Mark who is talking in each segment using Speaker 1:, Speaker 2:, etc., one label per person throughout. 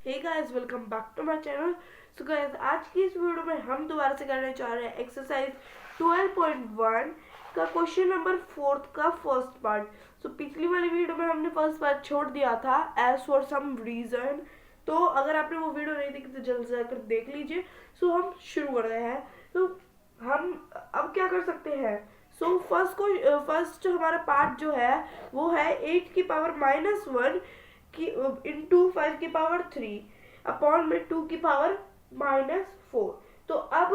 Speaker 1: Hey guys, welcome back to my channel. So guys, आज की इस वीडियो में हम दोबारा से करने जा रहे हैं एक्सरसाइज 12.1 का क्वेश्चन नंबर 4 का फर्स्ट पार्ट। सो पिछली वाली वीडियो में हमने फर्स्ट पार्ट छोड़ दिया था एज फॉर सम रीजन। तो अगर आपने वो वीडियो नहीं देखी तो जल्द से जाकर देख लीजिए। सो हम शुरू कर रहे हैं। तो हम अब क्या कर सकते हैं। सो फर्स्ट हमारा पार्ट जो है वो है 8 की पावर -1 की इंटू 5 की पावर 3 अपॉन में 2 की पावर -4। तो अब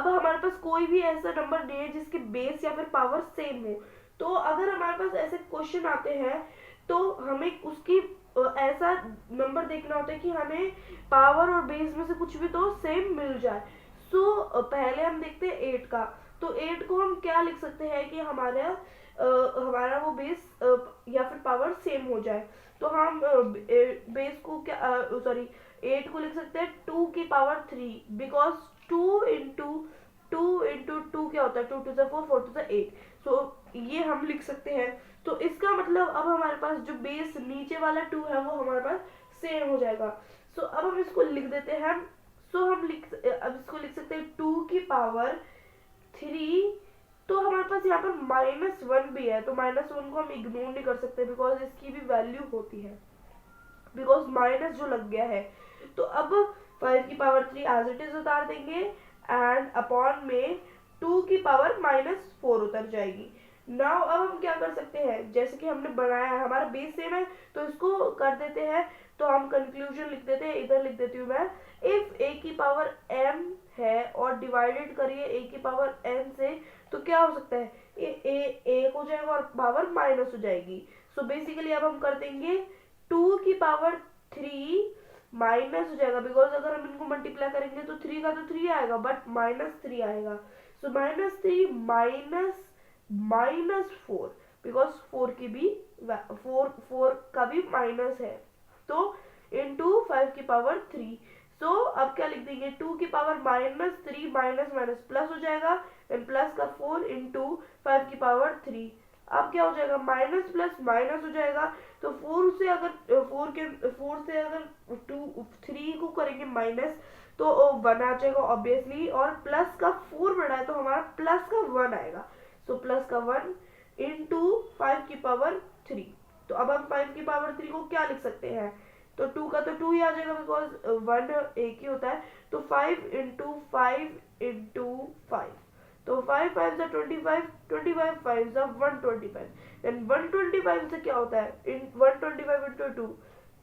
Speaker 1: हमारे पास कोई भी ऐसा नंबर नहीं है जिसके बेस या फिर पावर सेम हो। तो अगर हमारे पास ऐसे क्वेश्चन आते हैं तो हमें उसकी ऐसा नंबर देखना होता है कि हमें पावर और बेस में से कुछ भी तो सेम मिल जाए। पहले हम देखते हैं 8 का। तो 8 को हम क्या लिख सकते हैं कि हमारा वो बेस या फिर पावर सेम हो जाए। तो हम बेस को क्या सॉरी 8 को लिख सकते हैं 2 की पावर 3, बिकॉज 2 इंटू टू क्या होता है, 2 टू 4, 4 टू 8। सो ये हम लिख सकते हैं। तो इसका मतलब अब हमारे पास जो बेस नीचे वाला 2 है वो हमारे पास सेम हो जाएगा। अब हम इसको लिख देते हैं। अब इसको लिख सकते हैं 2 की पावर 3। तो हमारे पास यहाँ पर -1 भी है, तो -1 को हम इग्नोर नहीं कर सकते बिकॉज इसकी भी वैल्यू होती है, बिकॉज माइनस जो लग गया है। तो अब 5 की पावर 3 एज इट इज उतार देंगे एंड अपॉन में 2 की पावर -4 उतर जाएगी। नाउ अब हम क्या कर सकते हैं, जैसे कि हमने बनाया है हमारा बेस सेम है तो इसको कर देते हैं। तो हम कंक्लूजन लिख देते हैं, इधर लिख देती हूँ मैं। इफ a की पावर m है और डिवाइडेड करिए a की पावर n से, तो क्या हो सकता है, ये एक हो जाएगा और पावर माइनस हो जाएगी। बेसिकली अब हम कर देंगे 2 की पावर 3 माइनस हो जाएगा, बिकॉज अगर हम इनको मल्टीप्लाई करेंगे तो 3 का तो 3 आएगा बट -3 आएगा। -3 -4, बिकॉज 4 का भी माइनस है। तो इंटू 5 की पावर 3। अब क्या लिख देंगे, 2 की पावर -3 माइनस माइनस प्लस हो जाएगा एंड प्लस का 4 इंटू 5 की पावर 3। अब क्या हो जाएगा, माइनस प्लस माइनस हो जाएगा। तो 4 से अगर 3 को करेंगे माइनस तो 1 आ जाएगा ऑब्वियसली, और प्लस का 4 बढ़ा है तो हमारा प्लस का 1 आएगा। प्लस का 1 इंटू 5 की पावर 3। तो अब हम 5 की पावर 3 को क्या लिख सकते हैं, तो 2 का तो 2 ही आ जाएगा बिकॉज 1 एक ही होता है। तो 5 इंटू 5 इंटू 5। तो 5 5 से 25, 25 5 से 125 एंड 125 से क्या होता है, इन 125 इंटू 2।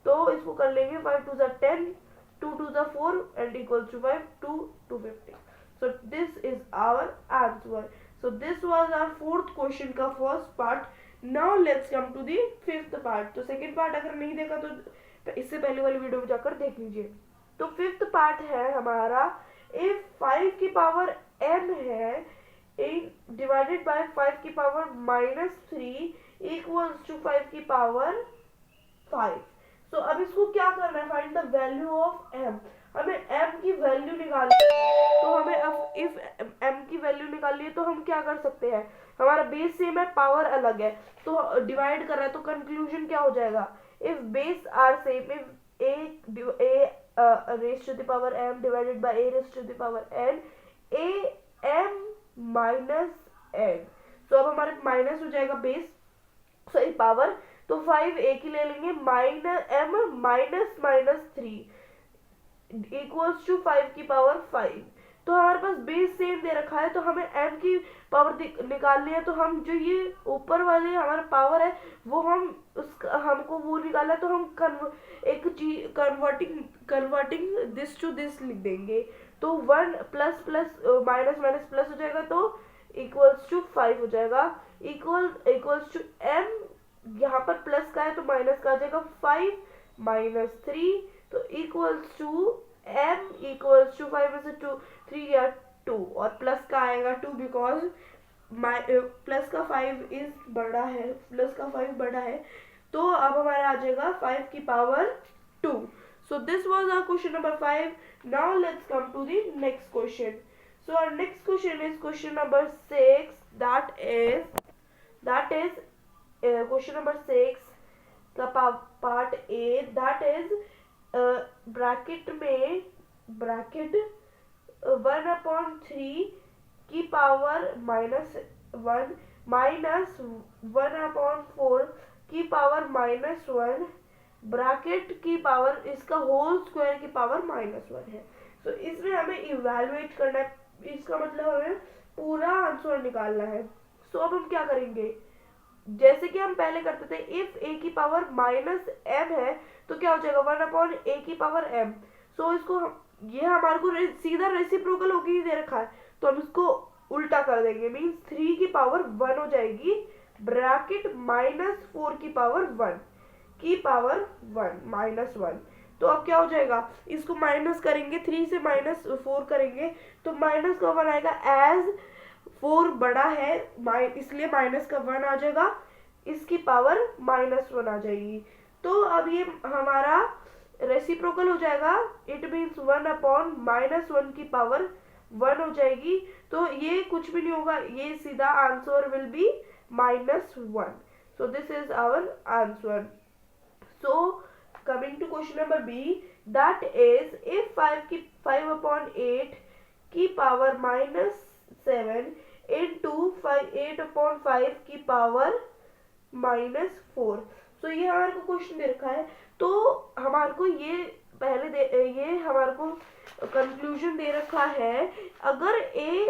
Speaker 1: तो इसको कर लेंगे 5 2 से 10, 2 2 से 4 and equals to 5 2 250। So this is our answer. So this was our fourth question का first part. Now let's come to the fifth part. तो second part अगर नहीं देखा तो इससे पहले वाली वीडियो में जाकर देख लीजिए। तो फिफ्थ पार्ट है हमारा, if 5 की पावर m है डिवाइडेड बाय 5 की पावर -3 इक्वल्स टू 5 की पावर 5। अब इसको क्या करना है, find the value of m। हमें m की वैल्यू निकालनी है। तो हमें अब इफ m की वैल्यू निकालनी है तो हम क्या कर सकते हैं, हमारा बेस सेम है पावर अलग है तो डिवाइड कर रहा है, तो कंक्लूजन क्या हो जाएगा, if base are same, if a raised to the power m divided by a raised to the power n, a m minus n। अब हमारे माइनस हो जाएगा बेस सॉरी पावर, तो 5 एक ही ले लेंगे, m -3 इक्वल्स टू 5 की पावर 5। तो हमारे पास बेस सेम दे रखा है तो हमें m की पावर निकालनी है। तो हम जो ये ऊपर वाले हमारा पावर है वो हमको वो निकालना है, तो हम एक चीज कन्वर्टिंग दिस टू दिस लिख देंगे। तो 1 plus plus minus minus plus हो जाएगा तो इक्वल्स टू 5 हो जाएगा। इक्वल्स टू m, यहाँ पर प्लस का है तो माइनस का आ जाएगा 5 -3, तो equals to m equals to 5 में से 3 या 2 और प्लस का आएगा 2 बिकॉज प्लस का 5 इज बड़ा है, प्लस का 5 बड़ा है। तो अब हमारा आ जाएगा 5 की power 2। So this was our question number 5। Now let's come to the next question. So our next question is question number 6, that is question number 6 का part A, that is bracket में ब्रैकेट 1/3 की power -1 minus 1/4 की power -1 bracket की power इसका whole square की power -1 है। तो इसमें हमें इवैल्यूएट करना है, इसका मतलब हमें पूरा आंसर निकालना है। सो अब हम क्या करेंगे, जैसे कि हम पहले करते थे, इफ a की पावर -m है तो क्या हो जाएगा 1/a की पावर m। सो इसको ये हमारे को सीधा रेसिप्रोकल होके ही दे रखा है, तो हम इसको उल्टा कर देंगे, मीन्स 3 की पावर 1 हो जाएगी ब्रैकेट -4 की पावर 1 की पावर 1 -1। तो अब क्या हो जाएगा, इसको माइनस करेंगे, 3 से -4 करेंगे तो माइनस का 1 आएगा, एज 4 बड़ा है इसलिए माइनस का 1 आ जाएगा, इसकी पावर -1 आ जाएगी। तो अब ये हमारा रेसिप्रोकल हो जाएगा, इट मीन्स 1/-1 की पावर 1 हो जाएगी। तो ये कुछ भी नहीं होगा, ये सीधा answer will be -1। So this is our answer. So coming to question number B, that is if 5/8 की पावर -7 into 8/5 की पावर -4। So ये हमारे को क्वेश्चन दे रखा है, तो हमारे को ये ये हमारे को कंक्लूजन दे रखा है, अगर a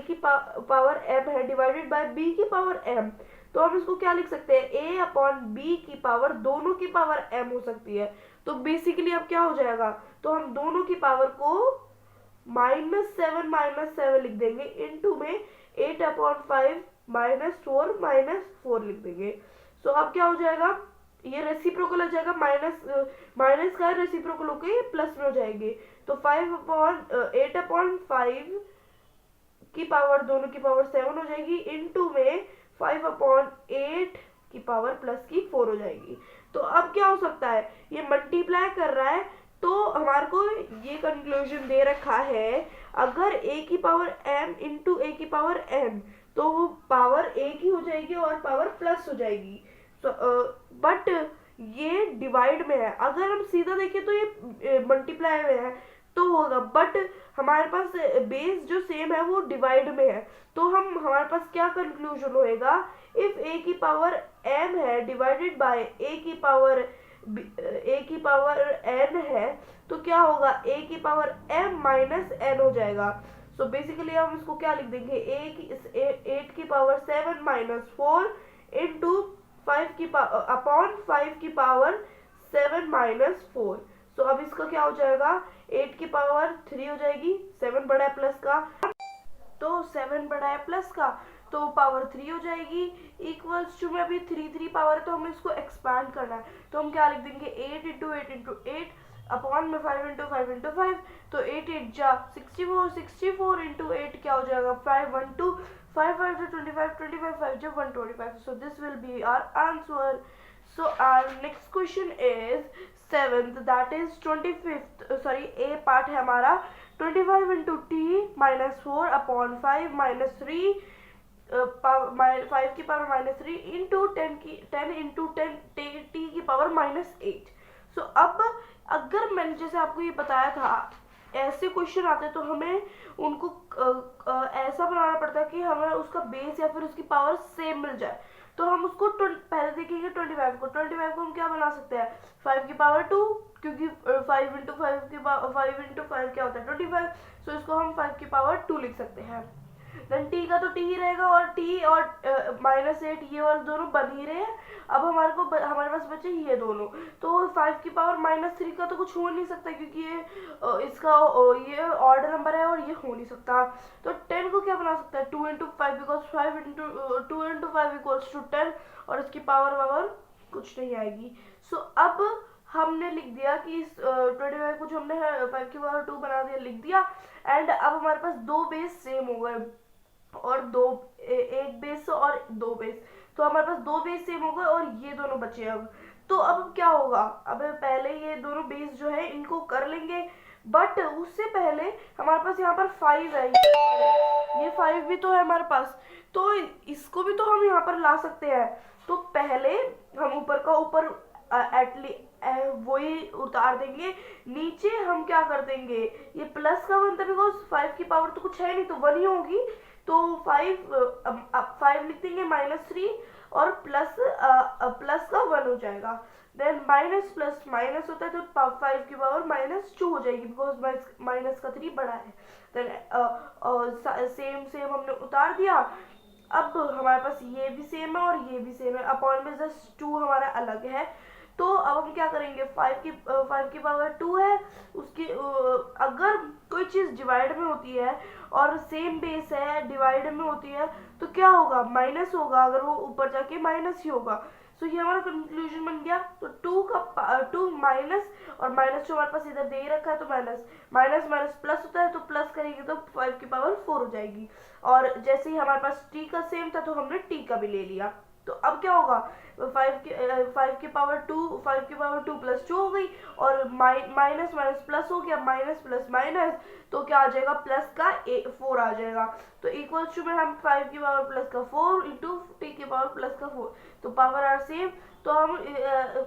Speaker 1: की पावर m है डिवाइडेड बाय b की पावर m, तो हम इसको क्या लिख सकते हैं, a/b की पावर दोनों की पावर m हो सकती है। तो बेसिकली अब क्या हो जाएगा, तो हम दोनों की पावर को -7 लिख देंगे, इनटू में 8/5 -4 लिख देंगे। सो अब क्या हो जाएगा, ये रेसिप्रोकल हो जाएगा, माइनस का रेसिप्रोकल होके प्लस में हो जाएंगे। तो 8/5 की पावर दोनों की पावर 7 हो जाएगी, इनटू में 5/8 की पावर प्लस की 4 हो जाएगी। तो अब क्या हो सकता है, ये मल्टीप्लाई कर रहा है, तो हमारे को ये कंक्लूजन दे रखा है, अगर a की पावर m इंटू a की पावर n, तो वो पावर एक ही हो जाएगी और पावर प्लस हो जाएगी। बट ये डिवाइड में है, अगर हम सीधा देखें तो ये मल्टीप्लाई में है तो होगा, बट हमारे पास बेस जो सेम है वो डिवाइड में है, तो हमारे पास क्या कंक्लूजन होएगा, इफ a की पावर m है डिवाइडेड बाय a की पावर n है, तो क्या होगा, a की पावर m माइनस n हो जाएगा। सो बेसिकली हम इसको क्या लिख देंगे, 8 की पावर 7 -4 इंटू 5 की पावर 7 -4। सो अब इसका क्या हो जाएगा, 8 की पावर 3 हो जाएगी, 7 बड़ा है प्लस का, तो 7 बड़ा है प्लस का, तो पावर 3 हो जाएगी, इक्वल्स टू में अभी 3 पावर है तो हमें इसको एक्सपैंड करना है, तो हम क्या लिख देंगे, 8 × 8 × 8 अपॉन में 5 × 5 × 5, तो 8 8 जा 64 इंटू 8 क्या हो जाएगा, 5 1 2 5 5 25 25 5 जब 125। So this will be our answer. So our next question is 7th, that is 25th, sorry A part है हमारा, 25 इंटू टी -4 अपॉन 5 -3 5 की पावर -3 इंटू 10 इंटू 10 टी की पावर -8। सो अब अगर मैंने जैसे आपको ये बताया था, ऐसे क्वेश्चन आते हैं तो हमें उनको ऐसा बनाना पड़ता है कि हमें उसका बेस या फिर उसकी पावर सेम मिल जाए। तो हम उसको पहले देखेंगे 25 को हम क्या बना सकते हैं, 5 की पावर 2, क्योंकि 5 इंटू 5 क्या होता है 25। सो इसको हम 5 की पावर 2 लिख सकते हैं। देन टी का तो टी ही रहेगा, और टी और -8 ये वाले दोनों बन ही रहे हैं। अब हमारे पास बचे ये दोनों, तो 5 की पावर -3 का तो कुछ हो नहीं सकता, क्योंकि ये ऑर्डर नंबर है और ये हो नहीं सकता। तो 10 को क्या बना सकता है, 2 × 5 बिकॉज 2 × 5 इक्वल्स टू 10, और इसकी पावर कुछ नहीं आएगी। सो अब हमने लिख दिया कि 25 को जो हमने 5 की पावर 2 बना दिया, लिख दिया, एंड अब हमारे पास दो बेस सेम हो गए, और एक बेस और दो बेस, तो हमारे पास दो बेस सेम हो गए और ये दोनों बचे। अब तो अब क्या होगा, अब पहले ये दोनों बेस जो है इनको कर लेंगे, बट उससे पहले हमारे पास यहाँ पर 5 है, ये 5 भी तो है हमारे पास, तो इसको भी तो हम यहाँ पर ला सकते हैं। तो पहले हम ऊपर का ऊपर वही उतार देंगे। नीचे हम क्या कर देंगे, ये प्लस का 1 था बिकॉज 5 की पावर तो कुछ है नहीं, तो 1 ही होगी। तो 5 लिख देंगे -3 और प्लस का 1 हो जाएगा। देन माइनस प्लस माइनस होता है तो 5 की पावर -2 हो जाएगी बिकॉज माइनस का 3 बड़ा है। देन सेम हमने उतार दिया। अब हमारे पास ये भी सेम है और ये भी सेम है, अपॉन में जस्ट 2 हमारा अलग है। तो अब हम क्या करेंगे, 5 की पावर 2 है, उसकी अगर कोई चीज़ डिवाइड में होती है और सेम बेस है डिवाइड में होती है तो क्या होगा, माइनस होगा, अगर वो ऊपर जाके माइनस ही होगा। सो ये हमारा कंक्लूजन बन गया। तो 2 माइनस और माइनस जो हमारे पास इधर दे ही रखा है तो माइनस माइनस माइनस प्लस होता है, तो प्लस करेंगे तो 5 की पावर 4 हो जाएगी। और जैसे ही हमारे पास टी का सेम था तो हमने टी का भी ले लिया। तो अब क्या होगा, 5 की पावर 2 प्लस 2 हो गई और माइनस माइनस प्लस हो गया, माइनस प्लस माइनस तो क्या आ जाएगा, प्लस का 4 आ जाएगा। तो इक्वल्स टू में हम 5 की पावर प्लस का 4 इंटू टी की पावर प्लस का 4, तो पावर आर सेम। तो हम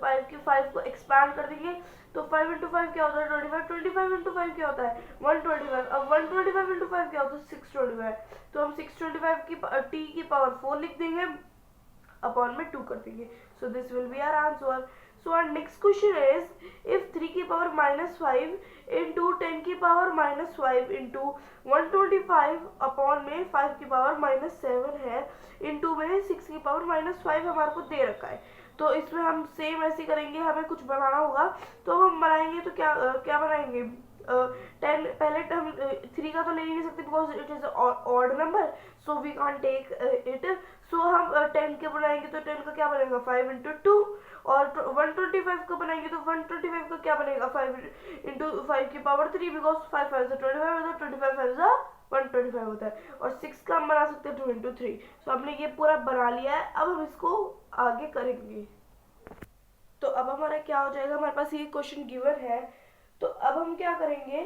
Speaker 1: 5 को एक्सपैंड कर देंगे। तो 5 इंटू 5 क्या होता है 25, 25 इंटू 5 क्या होता है 125, अब 125 इंटू 5 क्या होता है 625। तो हम 625 की टी की पावर 4 लिख देंगे, अपॉन में 2 कर देंगे। So this will be our answer. So our next question is if 3 की पावर -5 इंटू 10 की पावर -5 इंटू 125 अपॉन में 5 की पावर -7 है, इंटू में 6 की पावर -5 हमारे को दे रखा है। तो इसमें हम सेम ऐसे करेंगे, हमें कुछ बनाना होगा। तो हम बनाएंगे तो क्या बनाएंगे, 10 पहले हम 3 का तो ले ही नहीं सकते because it is odd number, so we can't take it. So हम 10 के बनाएंगे तो 10 का क्या बनेगा 5 इंटू 2, और 125 का बनाएंगे तो 125 का क्या बनेगा 5 इंटू 5 की पावर 3 बिकॉज 5 5 25 होता है, 25 5 125 होता है। और 6 का हम बना सकते हैं 2 इंटू 3। सो हमने ये पूरा बना लिया है, अब हम इसको आगे करेंगे। तो अब हमारा क्या हो जाएगा, हमारे पास ये क्वेश्चन गिवन है। तो अब हम क्या करेंगे,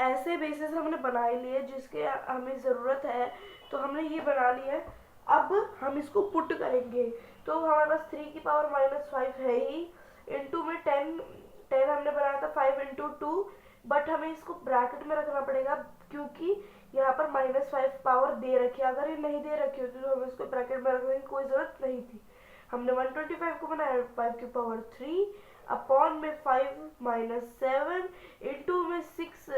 Speaker 1: ऐसे बेसिस हमने बना ही लिए जिसके हमें ज़रूरत है, तो हमने ये बना लिया है। अब हम इसको पुट करेंगे। तो हमारे पास 3 की पावर -5 है ही, इंटू में 10 हमने बनाया था 5 इंटू 2, बट हमें इसको ब्रैकेट में रखना पड़ेगा क्योंकि यहाँ पर -5 पावर दे रखी है। अगर ये नहीं दे रखी होती तो हमें इसको ब्रैकेट में रखने की कोई ज़रूरत नहीं थी। हमने 125 को बनाया 5 की पावर 3 अपॉन में 5 -7 इंटू में 6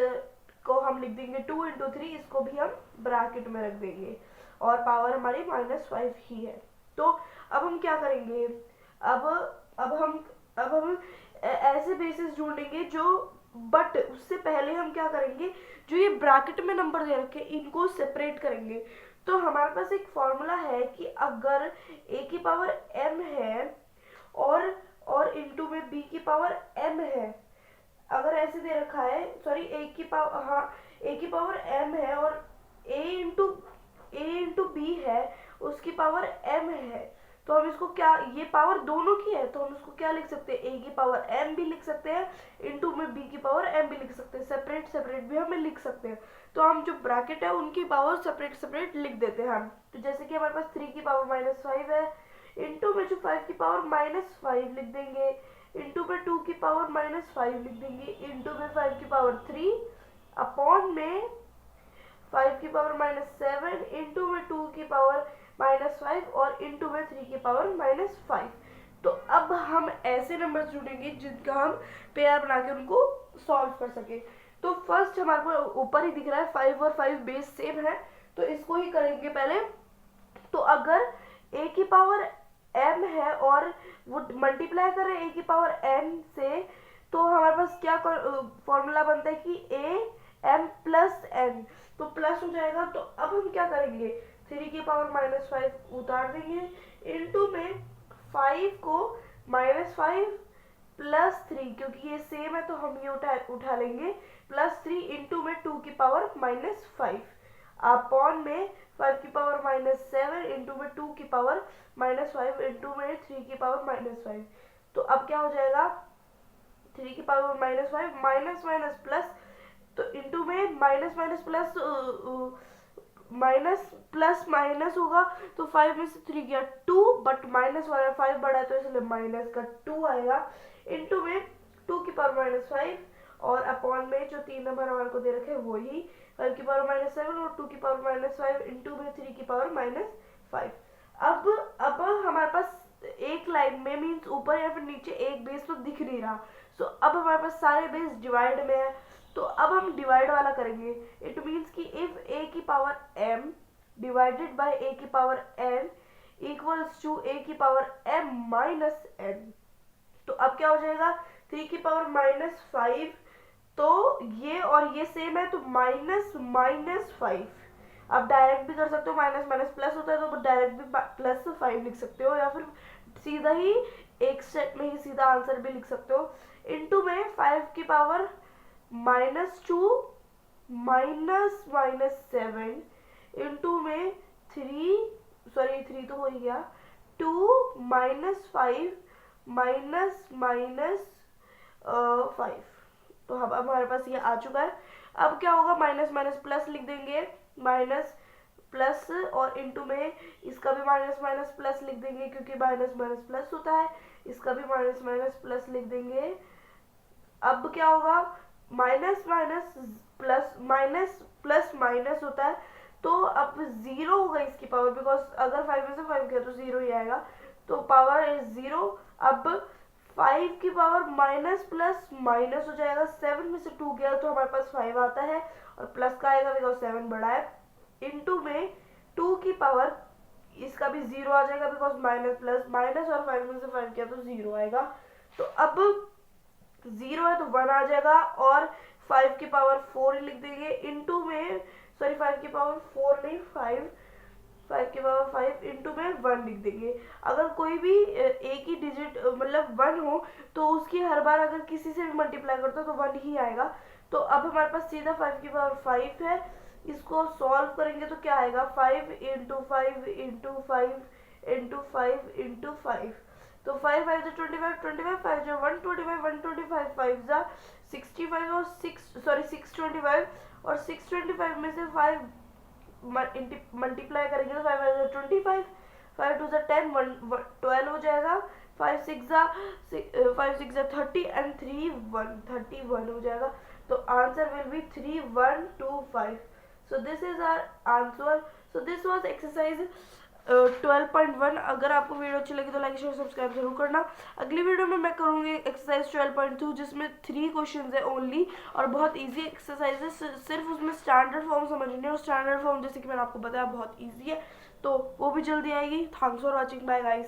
Speaker 1: को हम लिख देंगे 2 इंटू 3, इसको भी हम ब्रैकेट में रख देंगे और पावर हमारी -5 ही है। तो अब हम क्या करेंगे, अब हम ऐसे बेसिस ढूंढेंगे जो, बट उससे पहले हम क्या करेंगे, जो ये ब्रैकेट में नंबर दे रखे इनको सेपरेट करेंगे। तो हमारे पास एक फॉर्मूला है कि अगर a की पावर m है और इंटू में b की पावर m है, अगर ऐसे दे रखा है, सॉरी a की पावर m है और a इंटू b है, उसकी पावर m है, तो हम इसको क्या, ये पावर दोनों की है तो हम इसको क्या लिख सकते हैं, a की पावर m भी लिख सकते हैं, इंटू में b की पावर m भी लिख सकते हैं, सेपरेट भी हमें लिख सकते हैं। तो हम जो ब्रैकेट है उनकी पावर सेपरेट लिख देते हैं हम। तो जैसे कि हमारे पास 3 की पावर -5 है, इंटू में जो 5 की पावर -5 लिख देंगे, इंटू में 2 की पावर -5 लिख देंगे, इंटू में 5 की पावर 3 अपॉन में 5 की पावर -7 इंटू में 2 की पावर -5 और इंटू में 3 की पावर -5। तो अब हम ऐसे नंबर ढूंढेंगे जिनका हम पेयर बना के उनको सॉल्व कर सके। तो फर्स्ट हमारे को ऊपर ही दिख रहा है 5 और 5 बेस सेम है, तो इसको ही करेंगे पहले। तो अगर a की पावर m है और वो मल्टीप्लाई कर रहे हैं a की पावर n से, तो हमारे पास क्या फॉर्मूला बनता है कि a m प्लस n, तो प्लस हो जाएगा। तो अब हम क्या करेंगे, 3 की पावर -5 उतार देंगे, इंटू में 5 को -5 प्लस 3, क्योंकि ये सेम है तो हम ये उठा लेंगे, +3 इंटू में 2 की पावर -5 अपॉन में 5 की पावर -7 इंटू में 2 की पावर -5 इंटू में 3 की पावर -5। तो अब क्या हो जाएगा, 3 की पावर -5 माइनस माइनस प्लस, तो इंटू में minus minus plus minus plus minus होगा, तो 5 में से 3 गया 2, बट माइनस वाला 5 बड़ा है तो इसलिए माइनस का 2 आएगा, इनटू में 2 की पावर माइनस 5 और अपॉन में जो 3 नंबर हमारे को दे रखे हैं वही 5 की पावर माइनस 7 और 2 की पावर माइनस 5 इनटू में 3 की पावर माइनस 5। अब हमारे पास एक लाइन में मीन्स ऊपर या फिर नीचे एक बेस तो दिख नहीं रहा। सो अब हमारे पास सारे बेस डिवाइड में है, तो अब हम डिवाइड वाला करेंगे। इट मीन्स कि इफ a की power m divided by a की power n equals to a की पावर m माइनस n, तो अब क्या हो जाएगा 3 की पावर माइनस 5, तो ये और ये सेम है तो माइनस माइनस 5। आप डायरेक्ट भी कर सकते हो, माइनस माइनस प्लस होता है तो डायरेक्ट भी प्लस 5 लिख सकते हो, या फिर सीधा ही एक स्टेप में ही सीधा आंसर भी लिख सकते हो। इनटू में 5 की power minus 2 minus minus 7 into में 3 तो हो ही गया 2 माइनस 5 माइनस माइनस 5। तो अब हमारे पास ये आ चुका है। अब क्या होगा, माइनस माइनस प्लस लिख देंगे, माइनस प्लस और इनटू में इसका भी माइनस माइनस प्लस लिख देंगे क्योंकि माइनस माइनस प्लस होता है, इसका भी माइनस माइनस प्लस लिख देंगे। अब क्या होगा, minus minus plus minus plus minus होता है, तो अब 0 होगा इसकी पावर, बिकॉज अगर 5 में से 5 किया तो 0 ही आएगा, तो पावर इज 0। अब 5 की पावर माइनस प्लस माइनस हो जाएगा, 7 में से 2 गया तो हमारे पास 5 आता है और प्लस का आएगा बिकॉज 7 बड़ा है। इनटू में 2 की पावर इसका भी 0 आ जाएगा बिकॉज माइनस प्लस माइनस और 5 में से 5 किया तो 0 आएगा। तो अब 0 है तो 1 आ जाएगा और 5 की पावर 4 लिख देंगे। इनटू में 5 की पावर 4 नहीं 5 की पावर 5 इनटू में 1 लिख देंगे। अगर कोई भी एक ही डिजिट मतलब 1 हो तो उसकी हर बार अगर किसी से भी मल्टीप्लाई करते हो तो 1 ही आएगा। तो अब हमारे पास सीधा 5 की पावर 5 है, इसको सॉल्व करेंगे तो क्या आएगा 5 इंटू 5 इंटू 5 इंटू 5 इंटू 5, तो 5 5 जो 25 25 5 जो 125 125 5 जा 65 और 625 और 625 में से 5 मल्टीप्लाई करेंगे तो 5 5 25 5 2 10 12 हो जाएगा, 5 6 30 एंड 3 1 31 हो जाएगा। तो answer will B 3125। So this is our answer. So this was exercise 12.1। अगर आपको वीडियो अच्छी लगी तो लाइक शेयर सब्सक्राइब जरूर करना। अगली वीडियो में मैं करूँगी एक्सरसाइज 12.2 जिसमें 3 क्वेश्चंस है ओनली और बहुत इजी एक्सरसाइज है, सिर्फ उसमें स्टैंडर्ड फॉर्म समझनी है और स्टैंडर्ड फॉर्म जैसे कि मैंने आपको बताया बहुत इजी है, तो वो भी जल्दी आएगी। Thanks for watching, bye guys.